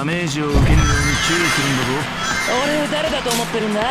ダメージを受けるように注意するんだぞ。俺を誰だと思ってるんだ。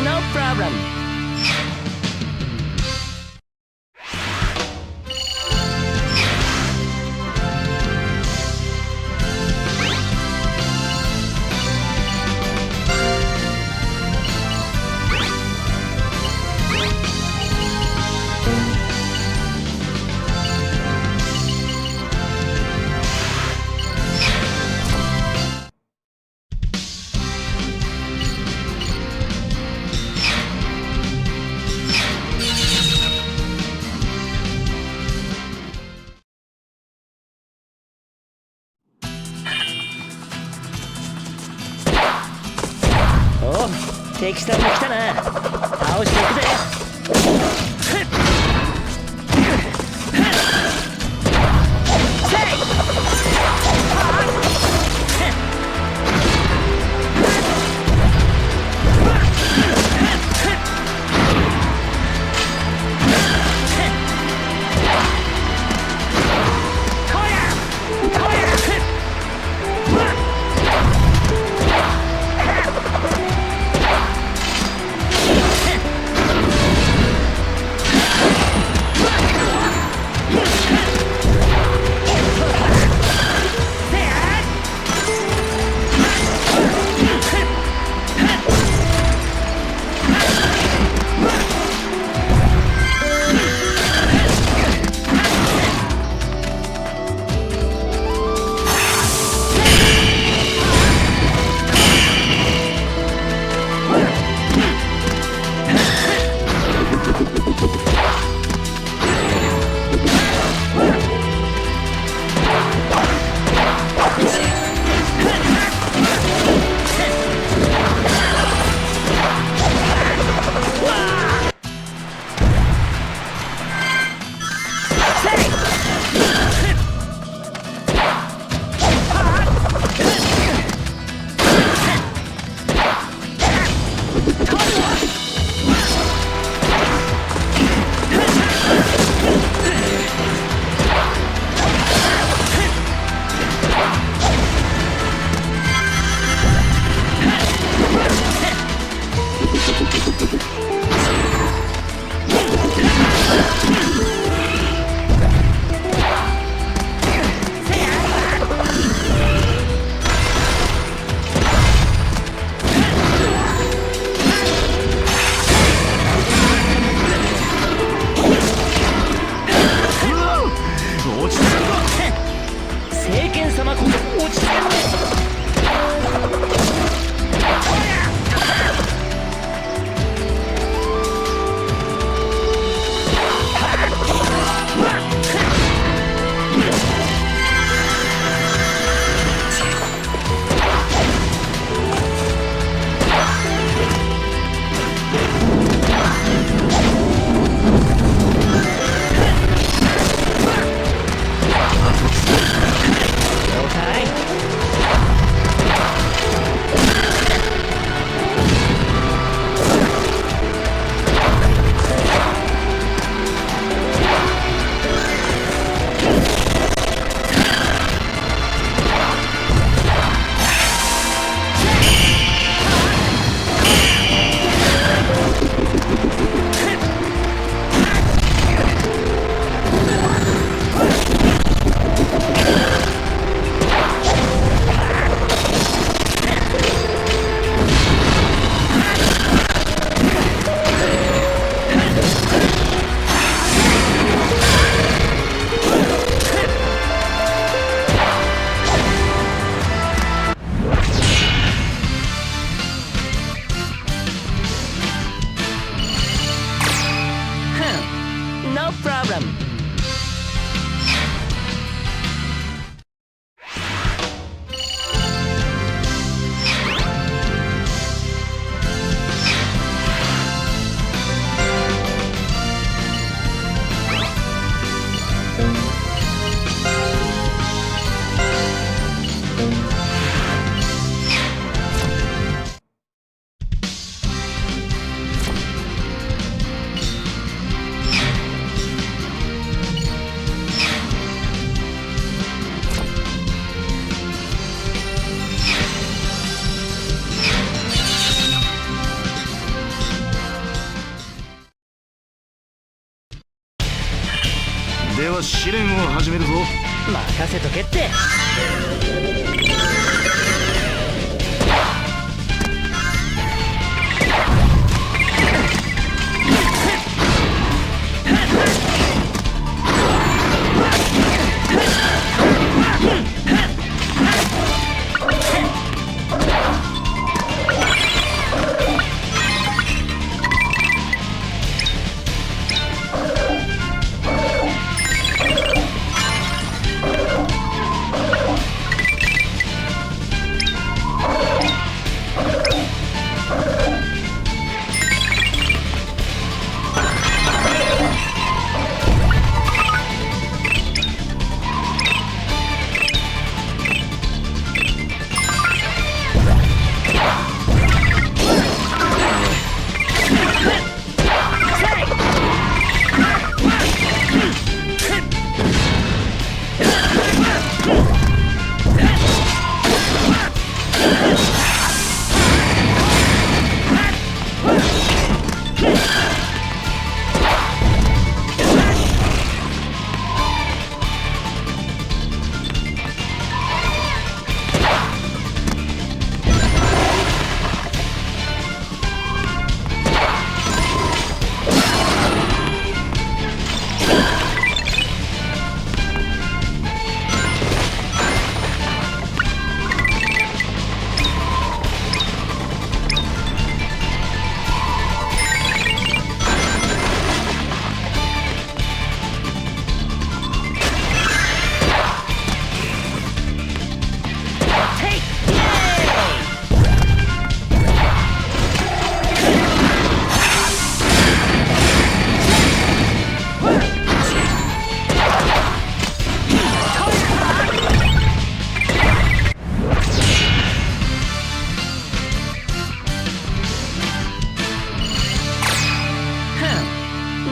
No problem. おう、敵さんも来たな。倒していくぜ。では試練を始めるぞ。任せとけって。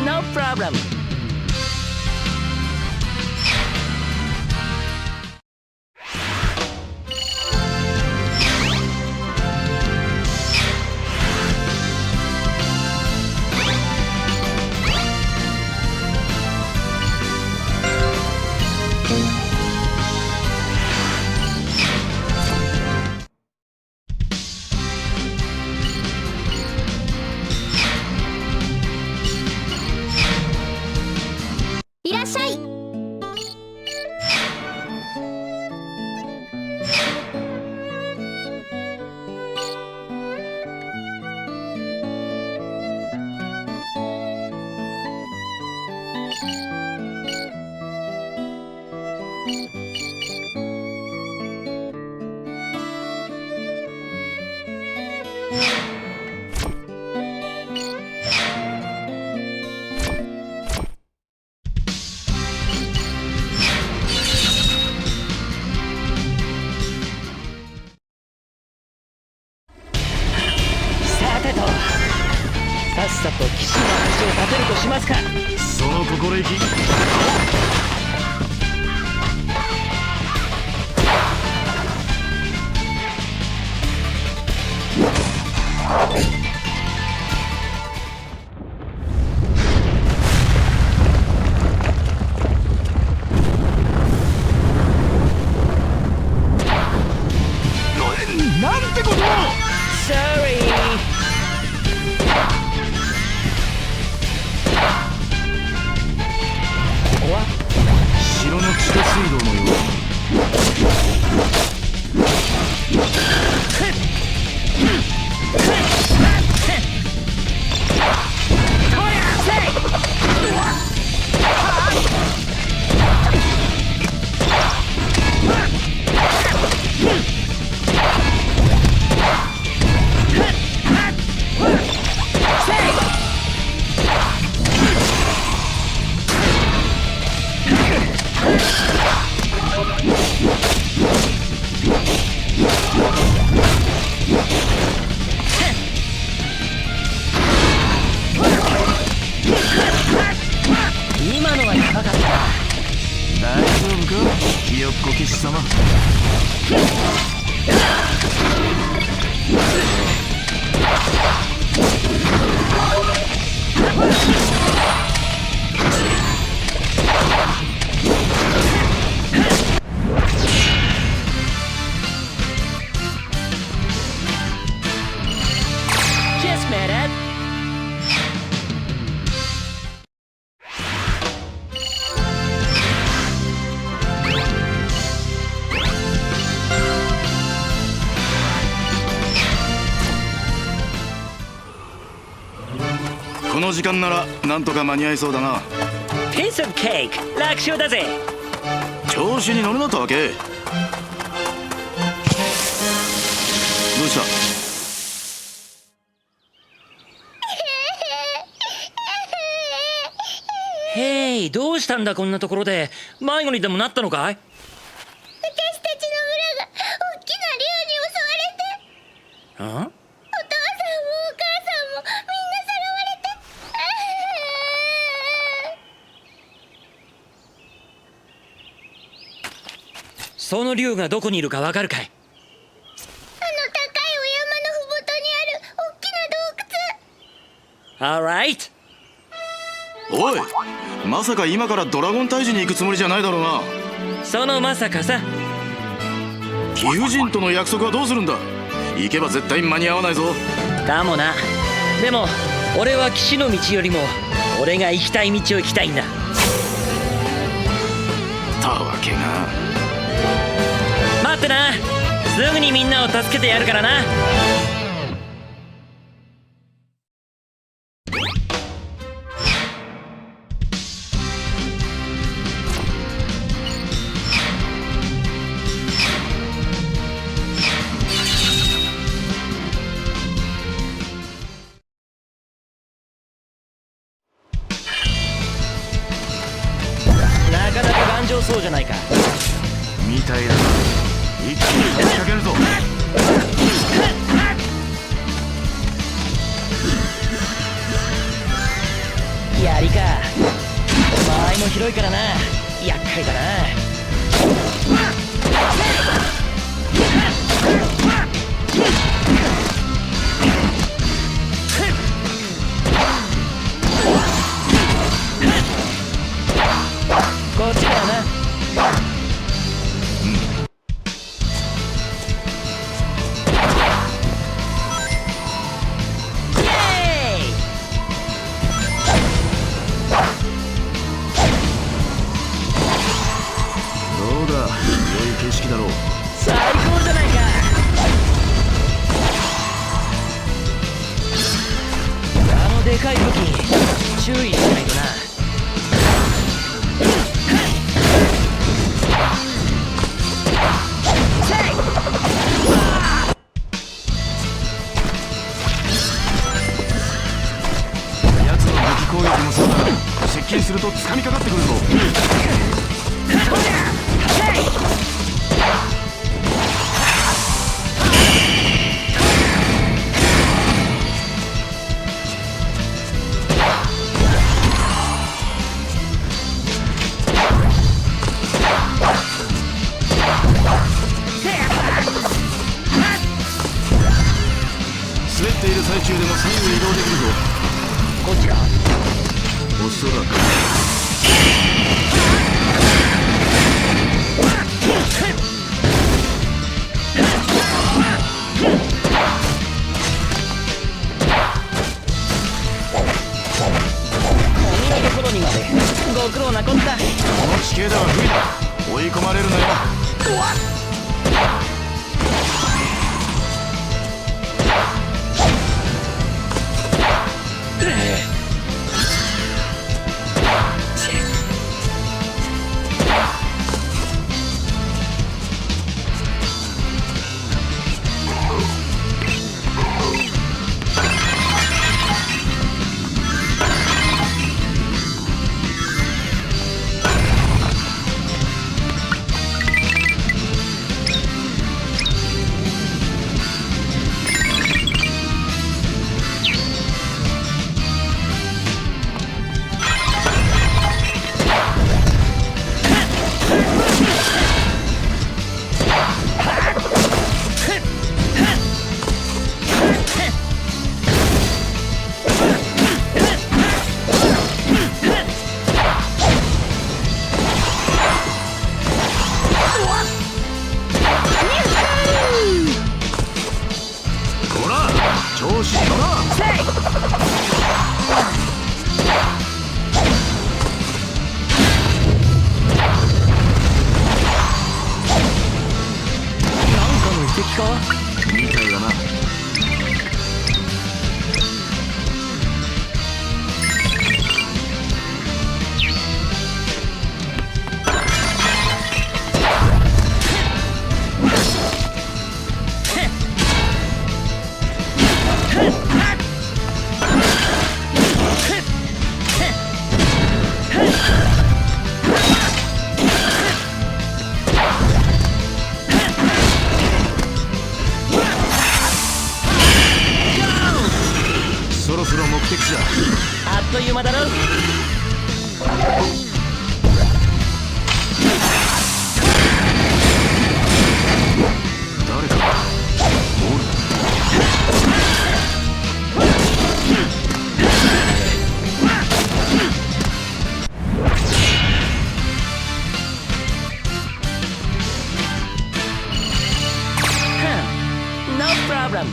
No problem. いらっしゃい。さてと、さっさと騎士の足を立てるとしますか。その心意気。なんてことを。 Sorry。ここは城の地下水道のよ今のはやばかった。大丈夫か、ひよっこ騎士様。この時間ならなんとか間に合いそうだな。ピースオブケーキ、楽勝だぜ。調子に乗るなったわけ。どうした？へい、どうしたんだこんなところで。迷子にでもなったのかい？私たちの村が大きな竜に襲われて、ん？お父さんもお母さんもみんなさらわれて、その竜がどこにいるかわかるかい？あの高いお山のふもとにある大きな洞窟。 Alright。 おい、まさか今からドラゴン退治に行くつもりじゃないだろうな。そのまさかさ。貴婦人との約束はどうするんだ？行けば絶対間に合わないぞ。かもな。でも俺は騎士の道よりも俺が行きたい道を行きたいんだ。たわけが。待ってな、すぐにみんなを助けてやるからな。なかなか頑丈そうじゃないか。みたいだな。一気に仕掛けるぞ。槍か。間合いも広いからな。厄介だな。こっちだよな。どうだ、良い景色だろう。最高じゃないか。あのでかい武器注意しないとな。奴の武器攻撃もそうだ。接近すると掴みかかってくるぞ。滑っている最中でも左右移動できるぞ。こっちか。おそらく。こんなところにまでご苦労なこった。この地形では不利だ。追い込まれるなよ。ちだ。あっという間だろ。誰かおる。No problem。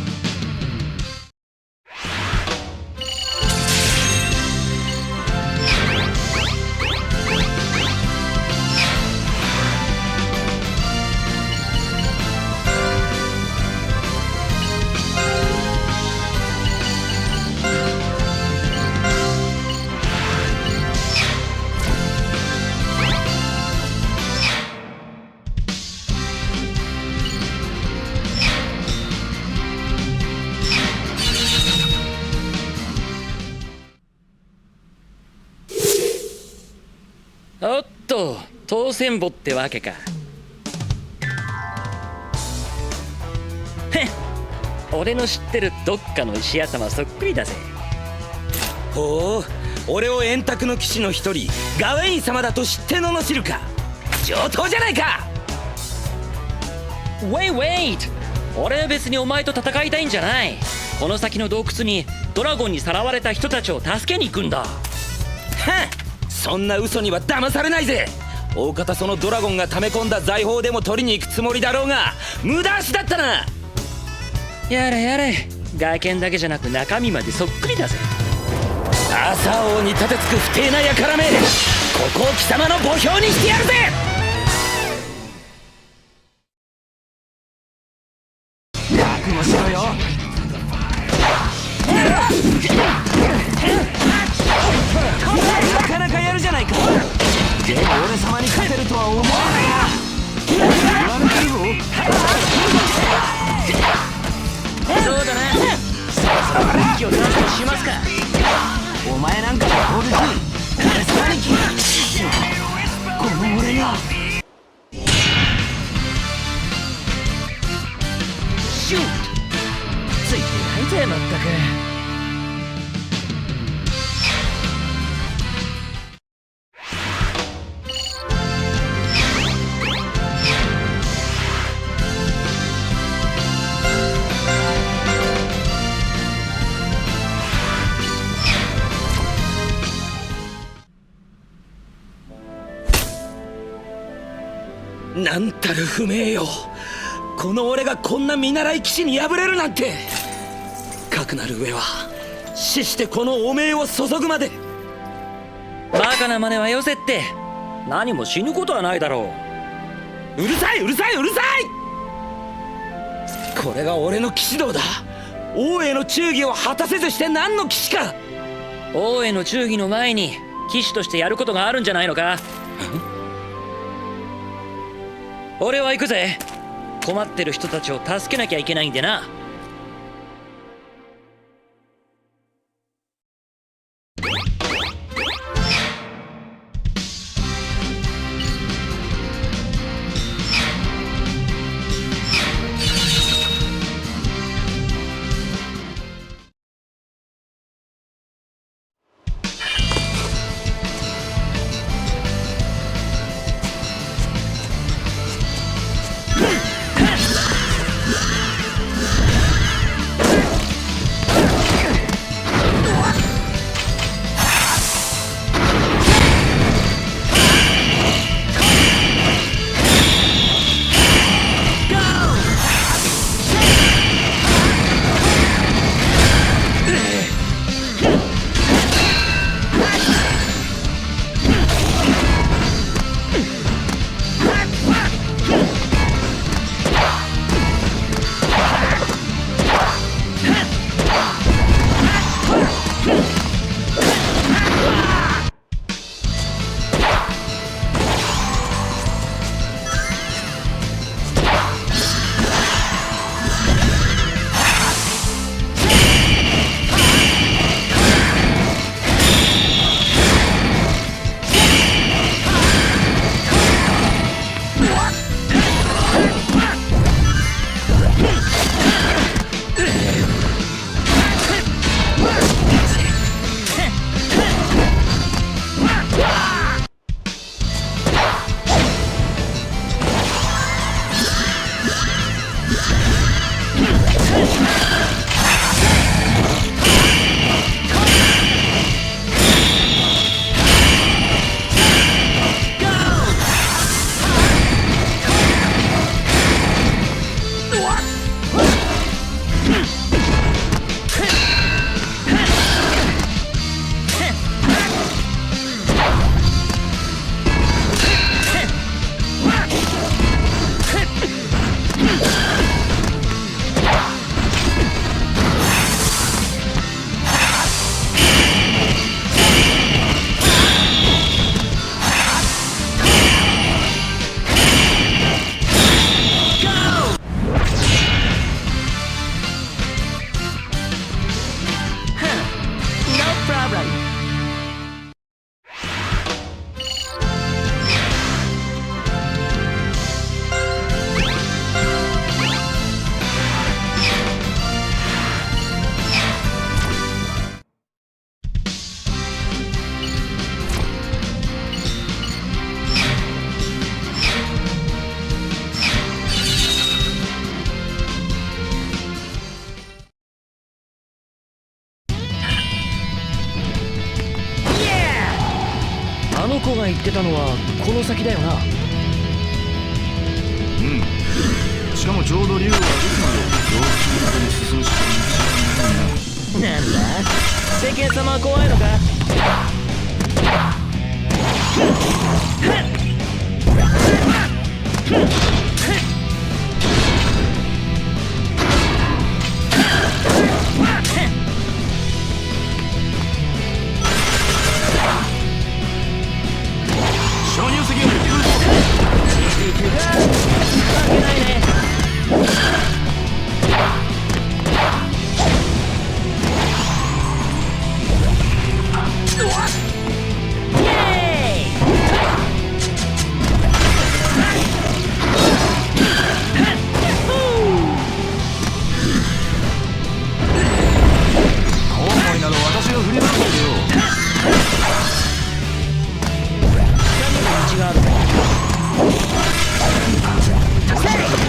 おっと、当選簿ってわけか。へっ、俺の知ってるどっかの石頭そっくりだぜ。ほう、俺を円卓の騎士の一人ガウェイン様だと知って罵るか。上等じゃないか。ウェイト、俺は別にお前と戦いたいんじゃない。この先の洞窟にドラゴンにさらわれた人たちを助けに行くんだ。はっ、そんな嘘には騙されないぜ。大方そのドラゴンが溜め込んだ財宝でも取りに行くつもりだろうが無駄足だったな。やれやれ、外見だけじゃなく中身までそっくりだぜ。朝王に立てつく不貞な輩め、ここを貴様の墓標にしてやるぜ。覚悟しろよ。なかなかやるじゃないか。でも俺様に勝てるとは思わないな。言われてるぞ。そうだな、そろそろ元気を出すとしますか。お前なんかの攻撃俺様にこの俺がシュートついてないぜまったく。なんたる不明よ。この俺がこんな見習い騎士に敗れるなんて。かくなる上は死してこの汚名を注ぐまで。バカな真似はよせって。何も死ぬことはないだろうるさいうるさいうるさい。これが俺の騎士道だ。王への忠義を果たせずして何の騎士か。う。王への忠義の前に騎士としてやることがあるんじゃないのか。俺は行くぜ。困ってる人たちを助けなきゃいけないんでな。子が言ってたのはこの先だよな。うん。しかもちょうど竜はですので洞窟の中に進むしか道がないな。なんだ、世間様は怖いのか。鍾乳石を撃ってくるぞ。負けないね。コウモリなど私が振り回すんだよ。道があるね。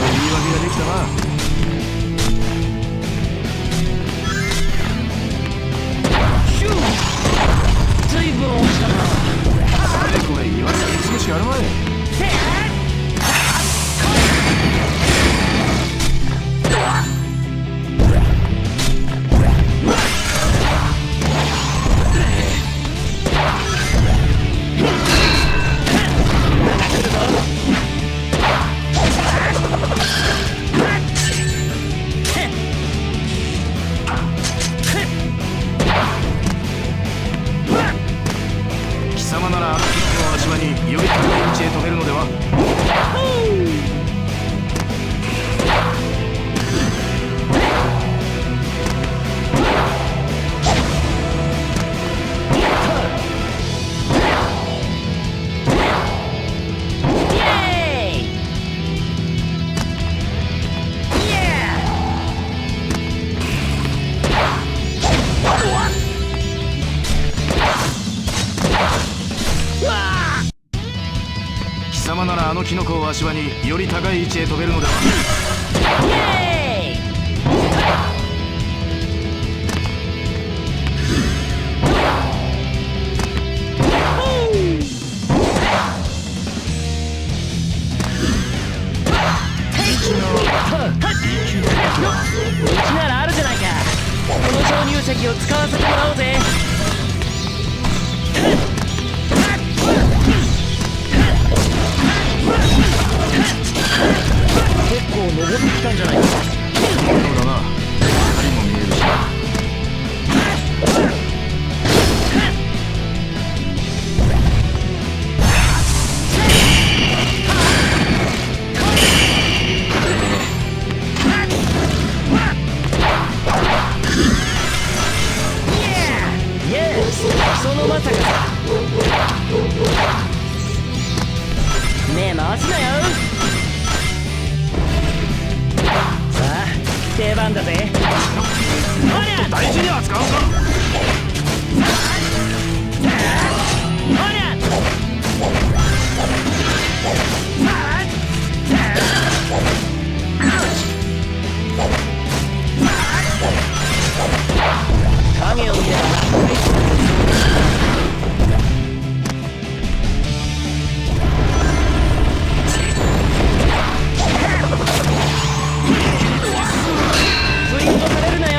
言い訳ができたな。随分落ちたな。あれこれ言わせてすぐしかあるまい。貴様ならあのキノコの足場により高い位置へ飛べるのでは。貴様ならあのキノコを足場により高い位置へ飛べるのでは。うちならあるじゃないか。この鍾乳石を使わせてもらおうぜ。結構登ってきたんじゃないか。そうだな。光も見えるし。イエス、そのまさかさ。目回すなよ。さあ、出番だぜ。おりゃ大事に扱うか。おりゃ影を見れば振り落とされるなよ。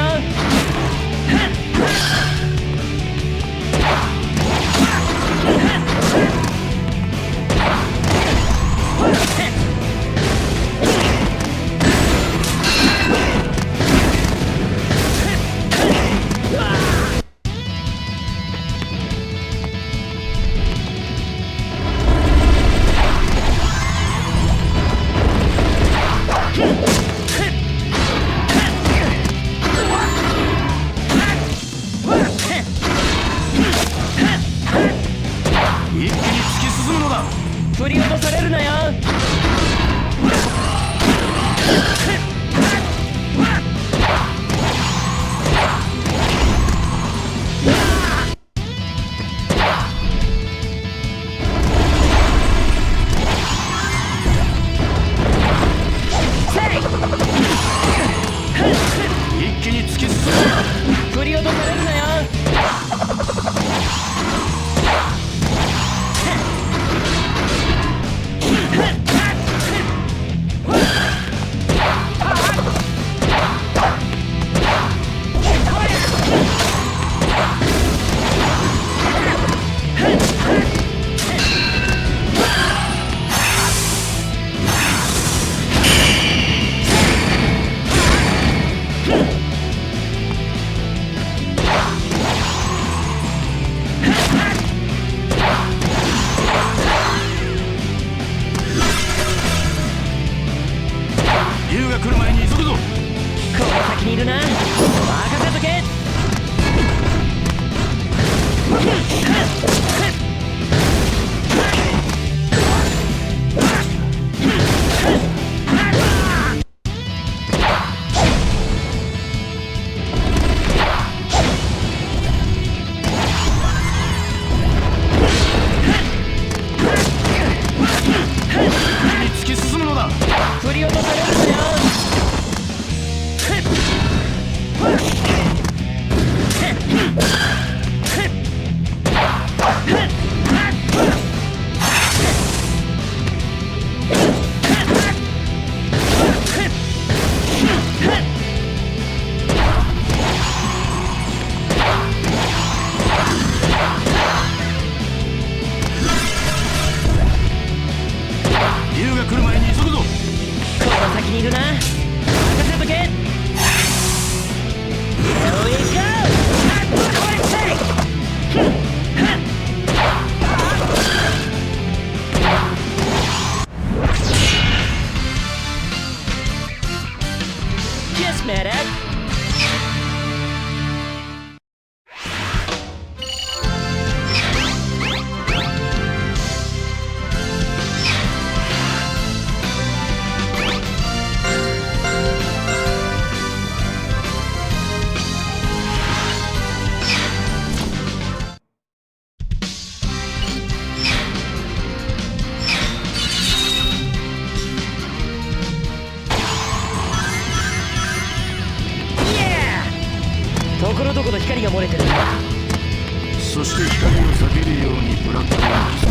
そして光を避けるようにブラックオニキス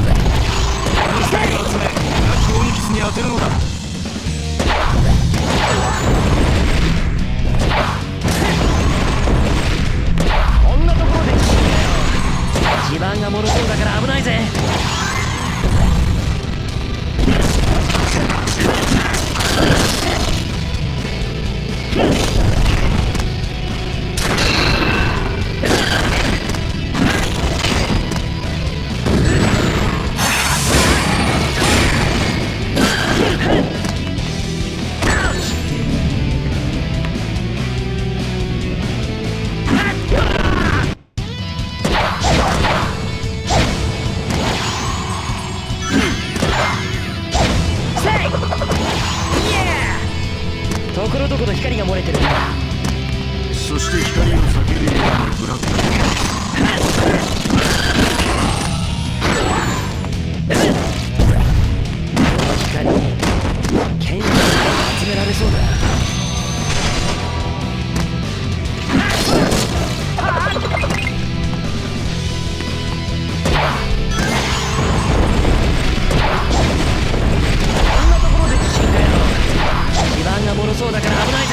光を集めブラックオニキスに当てるのだ。こんなところで地盤が脆そうだから危ないぜ。ところどころ光が漏れてるんだ。そして光を避けるようにブラックオニキこの光剣士が集められそうだ。こんなところで地震かよ。地盤が脆そうだから危ないぜ。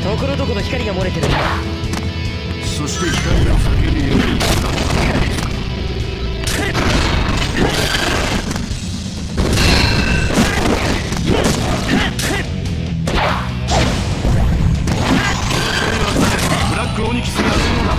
ところどころ光が漏れてるんだ。そして光を避けるようにブラックオニキスブラックオニキスに当てるのだ。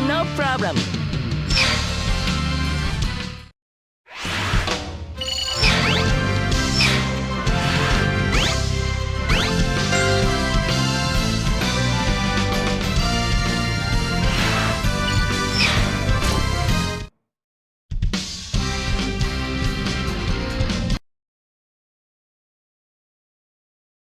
No problem.